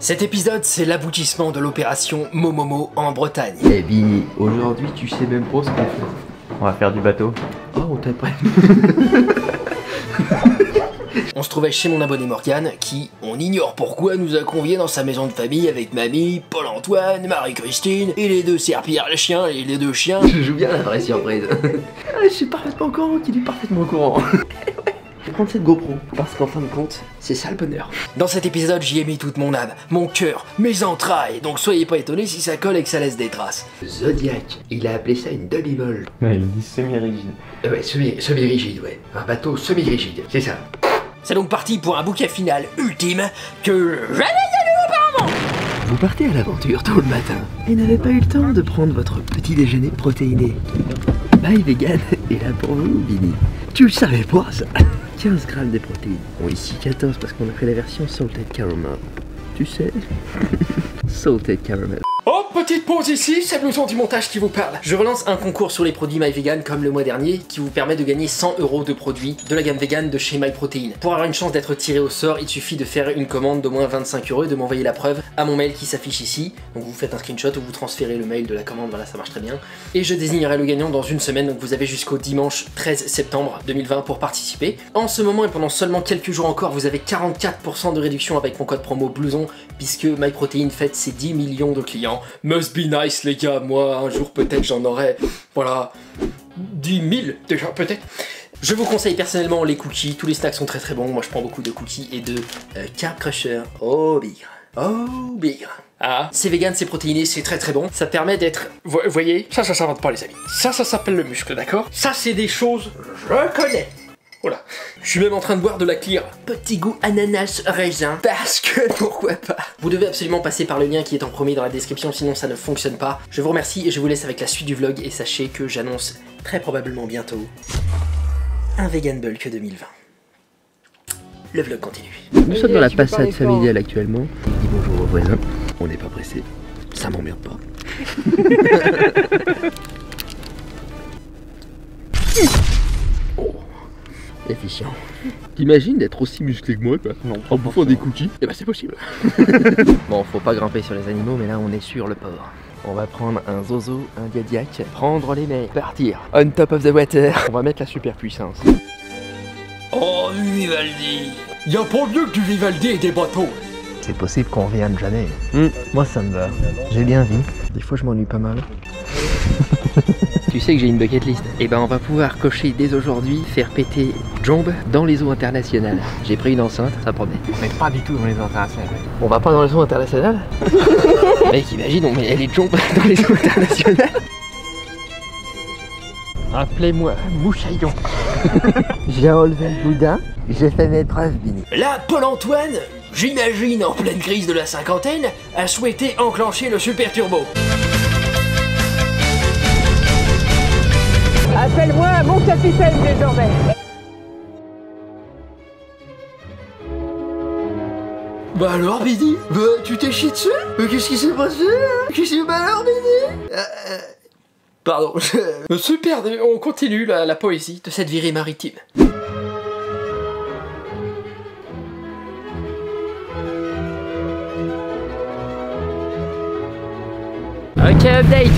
Cet épisode, c'est l'aboutissement de l'opération Momomo en Bretagne. Eh Bini, aujourd'hui tu sais même pas ce qu'on fait. On va faire du bateau. Oh, on t'apprend. On se trouvait chez mon abonné Morgane, qui, on ignore pourquoi, nous a conviés dans sa maison de famille avec mamie, Paul-Antoine, Marie-Christine, et les deux serpillères le chien, et les deux chiens. Je joue bien la vraie surprise. Je suis parfaitement au courant qu'il est parfaitement au courant. Je vais prendre cette GoPro, parce qu'en fin de compte, c'est ça le bonheur. Dans cet épisode, j'y ai mis toute mon âme, mon cœur, mes entrailles, donc soyez pas étonnés si ça colle et que ça laisse des traces. Zodiac, il a appelé ça une demi-molle. Ouais, il dit semi-rigide. Ouais, semi-rigide, ouais. Un bateau semi-rigide, c'est ça. C'est donc parti pour un bouquet final ultime que jamais eu auparavant. Vous partez à l'aventure tôt le matin et n'avez pas eu le temps de prendre votre petit déjeuner protéiné. My Vegan est là pour vous, Bini. Tu le savais pas ça? 15 grammes de protéines. Bon, ici 14 parce qu'on a fait la version salted caramel. Tu sais? Salted caramel. Oh, petite pause ici, c'est le son du montage qui vous parle. Je relance un concours sur les produits MyVegan comme le mois dernier qui vous permet de gagner 100 € de produits de la gamme vegan de chez MyProtein. Pour avoir une chance d'être tiré au sort, il suffit de faire une commande d'au moins 25 € et de m'envoyer la preuve à mon mail qui s'affiche ici. Donc vous faites un screenshot ou vous transférez le mail de la commande, voilà, ça marche très bien. Et je désignerai le gagnant dans une semaine, donc vous avez jusqu'au dimanche 13 septembre 2020 pour participer. En ce moment et pendant seulement quelques jours encore, vous avez 44% de réduction avec mon code promo Blouson, puisque MyProtein fête ses 10 millions de clients. Must be nice les gars, moi un jour peut-être j'en aurai, voilà, 10 000 déjà peut-être. Je vous conseille personnellement les cookies, tous les snacks sont très très bons, moi je prends beaucoup de cookies et de Carb Crusher, oh bigre, oh bigre. Ah, c'est vegan, c'est protéiné, c'est très très bon, ça permet d'être, vous voyez, ça s'invente pas les amis, ça s'appelle le muscle, d'accord? Ça c'est des choses, je connais. Voilà. Je suis même en train de boire de la clear. Petit goût ananas raisin. Parce que pourquoi pas. Vous devez absolument passer par le lien qui est en premier dans la description, sinon ça ne fonctionne pas. Je vous remercie et je vous laisse avec la suite du vlog. Et sachez que j'annonce très probablement bientôt un Vegan Bulk 2020. Le vlog continue. Nous sommes dans la passade familiale actuellement. Il dit bonjour aux voisins. On n'est pas pressé. Ça m'emmerde pas. Efficient. T'imagines d'être aussi musclé que moi quoi? Non. En bouffant des cookies? Eh ben c'est possible. Bon, faut pas grimper sur les animaux, mais là on est sur le port. On va prendre un zozo, un diadiac, prendre les mers, partir. On top of the water. On va mettre la super puissance. Oh Vivaldi. Y'a pas mieux que du Vivaldi et des bateaux. C'est possible qu'on revienne jamais. Moi ça me va. J'ai bien vu. Des fois je m'ennuie pas mal. Tu sais que j'ai une bucket list. Et ben on va pouvoir cocher dès aujourd'hui, faire péter Jomb dans les eaux internationales. J'ai pris une enceinte, ça promet. Mais pas du tout dans les internationales. On va pas dans les eaux internationales? Mec, imagine, on met les Jomb dans les eaux internationales. Appelez-moi Mouchaillon. J'ai enlevé le boudin, j'ai fait mes preuves, Bini. Là, Paul-Antoine, j'imagine en pleine crise de la cinquantaine, a souhaité enclencher le super turbo. Appelle-moi mon capitaine désormais. Bah alors, Bini? Bah, tu t'es chié dessus? Mais qu'est-ce qui s'est passé là? Qu'est-ce qui bah alors, Bini? Pardon, je me suis perdu. On continue la poésie de cette virée maritime. Ok, update.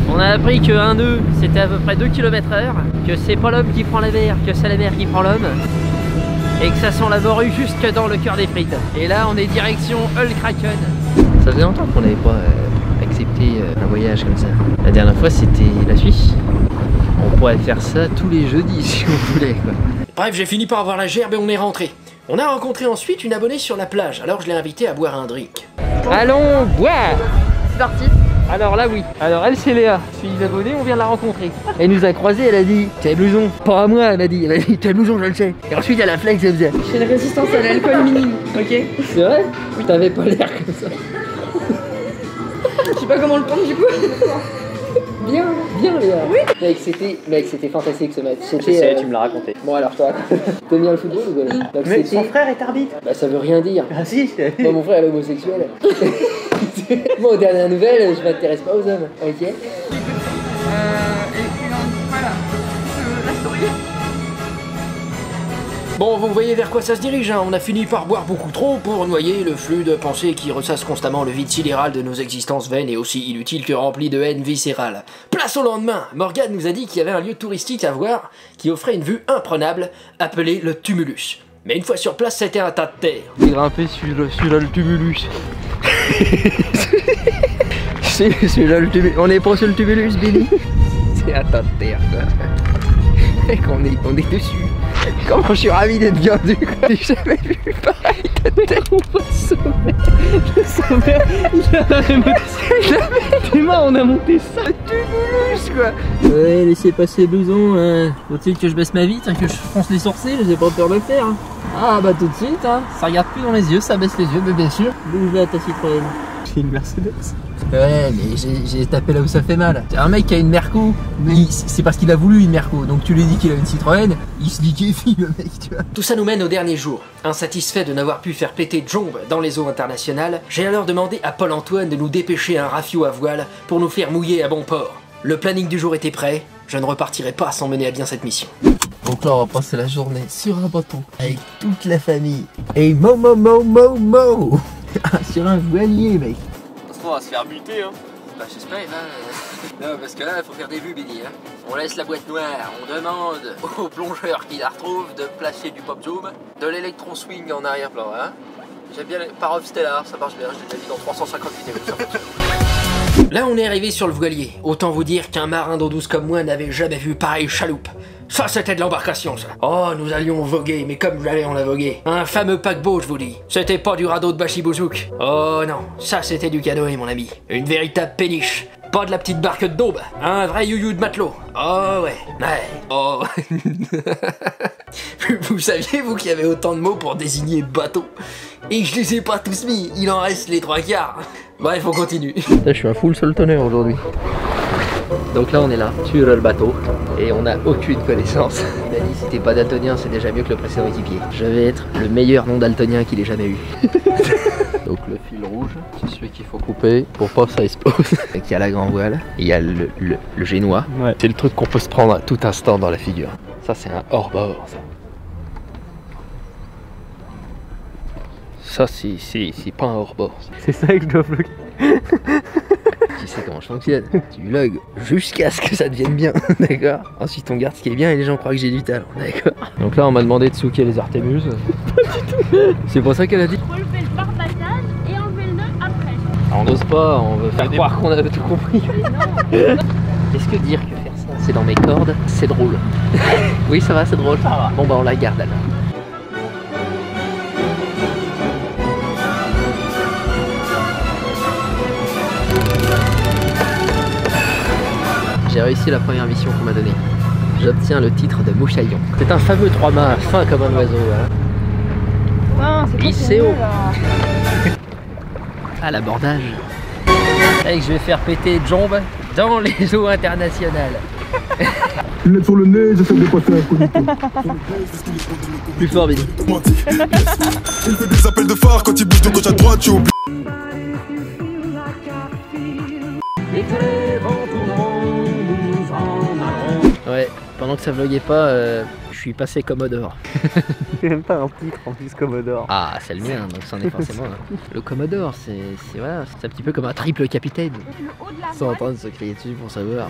On a appris que un nœud c'était à peu près 2 km/h, que c'est pas l'homme qui prend la mer, que c'est la mer qui prend l'homme, et que ça sent la morue jusque dans le cœur des frites. Et là on est direction Hull Kraken. Ça faisait longtemps qu'on n'avait pas accepté un voyage comme ça. La dernière fois c'était la Suisse. On pourrait faire ça tous les jeudis si on voulait quoi. Bref, j'ai fini par avoir la gerbe et on est rentré. On a rencontré ensuite une abonnée sur la plage, alors je l'ai invitée à boire un drink. Allons boire. C'est parti. Alors là oui, alors elle c'est Léa, je suis une abonnée, on vient de la rencontrer. Elle nous a croisés, elle a dit t'as le blouson. Pas à moi, elle a dit t'as le blouson, je le sais. Et ensuite elle a flex, elle faisait. J'ai une résistance à l'alcool minime, ok? C'est vrai? Oui. T'avais pas l'air comme ça. Je sais pas comment le prendre du coup. Bien, bien Léa. Oui. Mec, c'était fantastique ce match. Je sais, tu me l'as raconté. Bon alors toi, t'aimes bien le football ou quoi? Donc, Mais son frère est arbitre. Bah ça veut rien dire. Ah si. Moi mon frère est homosexuel. Moi aux dernières nouvelles, je m'intéresse pas aux hommes, ok? Et voilà, la story. Bon, vous voyez vers quoi ça se dirige, hein. On a fini par boire beaucoup trop pour noyer le flux de pensées qui ressasse constamment le vide sidéral de nos existences vaines et aussi inutiles que remplies de haine viscérale. Place au lendemain. Morgane nous a dit qu'il y avait un lieu touristique à voir qui offrait une vue imprenable, appelé le Tumulus. Mais une fois sur place, c'était un tas de terre. J'ai grimpé celui-là le tumulus. C'est là le tumulus. On est pas sur le tumulus, Billy. C'est un tas de terre, quoi. Mec, on est dessus. Comment je suis ravi d'être bien vu, quoi. J'ai jamais vu pareil de terre. Le sommet, il a Théma, on a monté ça. Le tumulus, quoi. Ouais, laissez passer le blouson. Faut-il que je baisse ma vitre, que je fronce les sourcils, j'ai pas peur de le faire. Hein. Ah bah tout de suite, hein. Ça regarde plus dans les yeux, ça baisse les yeux, mais bien sûr. Bouge là ta Citroën. C'est une Mercedes. Ouais, mais j'ai tapé là où ça fait mal. Un mec qui a une Merco, c'est parce qu'il a voulu une Merco. Donc tu lui dis qu'il a une Citroën, il se dit qu'il est fille le mec, tu vois. Tout ça nous mène au dernier jour. Insatisfait de n'avoir pu faire péter Jombe dans les eaux internationales, j'ai alors demandé à Paul-Antoine de nous dépêcher un rafio à voile pour nous faire mouiller à bon port. Le planning du jour était prêt, je ne repartirai pas sans mener à bien cette mission. Donc là, on va passer la journée sur un bateau avec toute la famille. Et mo sur un voilier, mec. On va se faire buter, hein. Bah j'espère, hein. Non, parce que là, il faut faire des vues, Billy, hein. On laisse la boîte noire, on demande au plongeur qui la retrouve de placer du pop zoom, de l'électron swing en arrière-plan, hein. J'aime bien les paroles Stellar, ça marche bien, je l'ai déjà dit dans 350 vidéos, ça fonctionne. Là, on est arrivé sur le voilier. Autant vous dire qu'un marin d'eau douce comme moi n'avait jamais vu pareille chaloupe. Ça, c'était de l'embarcation, ça. Oh, nous allions voguer, mais comme jamais on l'a vogué. Un fameux paquebot, je vous dis. C'était pas du radeau de Bachibouzouk. Oh non, ça c'était du canoë, mon ami. Une véritable péniche. Pas de la petite barque de daube. Un vrai you-you de matelot. Oh ouais, ouais. Oh. Vous saviez, vous, qu'il y avait autant de mots pour désigner bateau? Et je les ai pas tous mis, il en reste les 3/4. Bref, on continue. Là, je suis un full soltonner aujourd'hui. Donc là on est là, sur le bateau, et on n'a aucune connaissance. Il a dit si t'es pas daltonien c'est déjà mieux que le précédent équipier. Je vais être le meilleur non daltonien qu'il ait jamais eu. Donc le fil rouge, c'est celui qu'il faut couper pour pas que ça explose. Il y a la grand voile, il y a le génois. Ouais. C'est le truc qu'on peut se prendre à tout instant dans la figure. Ça c'est un hors-bord, ça. Ça c'est pas un hors-bord. C'est ça que je dois bloquer. Tu sais comment je fonctionne. Tu logs jusqu'à ce que ça devienne bien, d'accord. Ensuite on garde ce qui est bien et les gens croient que j'ai du talent, d'accord. Donc là on m'a demandé de souquer les Artémus. C'est pour ça qu'elle a dit. Relever le barre-ballage et enlever le nœud après. On n'ose pas, on veut faire croire qu'on avait tout compris. Est-ce que dire que faire ça c'est dans mes cordes, c'est drôle? Oui ça va, c'est drôle. Ça va. Bon bah on la garde alors. J'ai réussi la première mission qu'on m'a donnée. J'obtiens le titre de mouchaillon. C'est un fameux 3 mâts, fin comme un oiseau. Hein. Non, c'est Hissé haut. À l'abordage. Allez, je vais faire péter Jombe dans les eaux internationales. Lunettes sur le nez, j'essaie de passer incognito. Plus fort, Billy. Il fait des appels de phare quand il bouge de gauche à droite, tu oublies. Ouais, pendant que ça vloguait pas, je suis passé Commodore. C'est même pas un titre en plus Commodore. Ah, c'est le mien, donc c'en est forcément un. Le Commodore, c'est voilà, c'est un petit peu comme un triple capitaine. Ils sont en train de se crier dessus pour savoir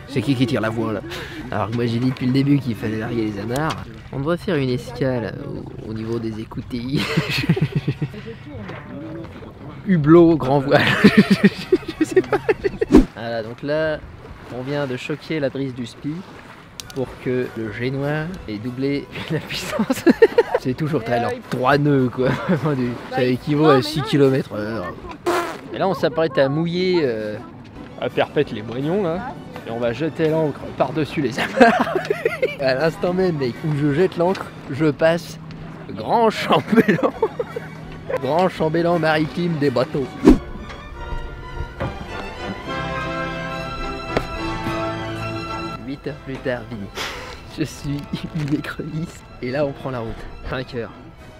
c'est qui tire la voile. Alors que moi j'ai dit depuis le début qu'il fallait larguer les amarres. On devrait faire une escale au niveau des écoutilles. Hublot, grand voile. Je sais pas. Voilà, donc là, on vient de choquer la brise du SPI pour que le génois ait doublé la puissance. C'est toujours très lent. 3 nœuds quoi. Ça équivaut à 6 km/h. Et là on s'apprête à mouiller à perpète les moignons là. Et on va jeter l'ancre par-dessus les amarres. À l'instant même mec, où je jette l'ancre, je passe grand chambellan. Grand chambellan maritime des bateaux. 8 heures plus tard, Billy. Je suis une écrevisse. Et là, on prend la route. 5 heures.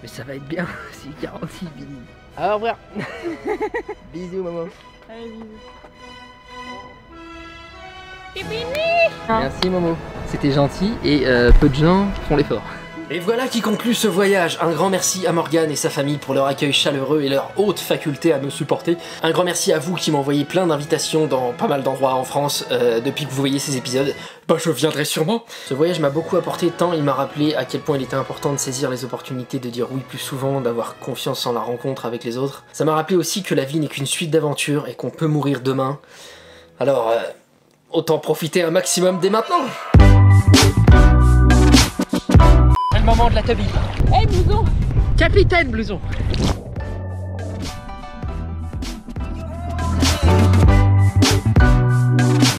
Mais ça va être bien. C'est garanti, Billy. Au revoir. Bisous, maman. Allez, bisous. Merci, Momo. C'était gentil et peu de gens font l'effort. Et voilà qui conclut ce voyage. Un grand merci à Morgane et sa famille pour leur accueil chaleureux et leur haute faculté à me supporter. Un grand merci à vous qui m'envoyez plein d'invitations dans pas mal d'endroits en France depuis que vous voyez ces épisodes. Bah je viendrai sûrement. Ce voyage m'a beaucoup apporté tant il m'a rappelé à quel point il était important de saisir les opportunités, de dire oui plus souvent, d'avoir confiance en la rencontre avec les autres. Ça m'a rappelé aussi que la vie n'est qu'une suite d'aventures et qu'on peut mourir demain. Alors, autant profiter un maximum dès maintenant. C'est le moment de la tubby. Hey, blouson! Capitaine Blouson.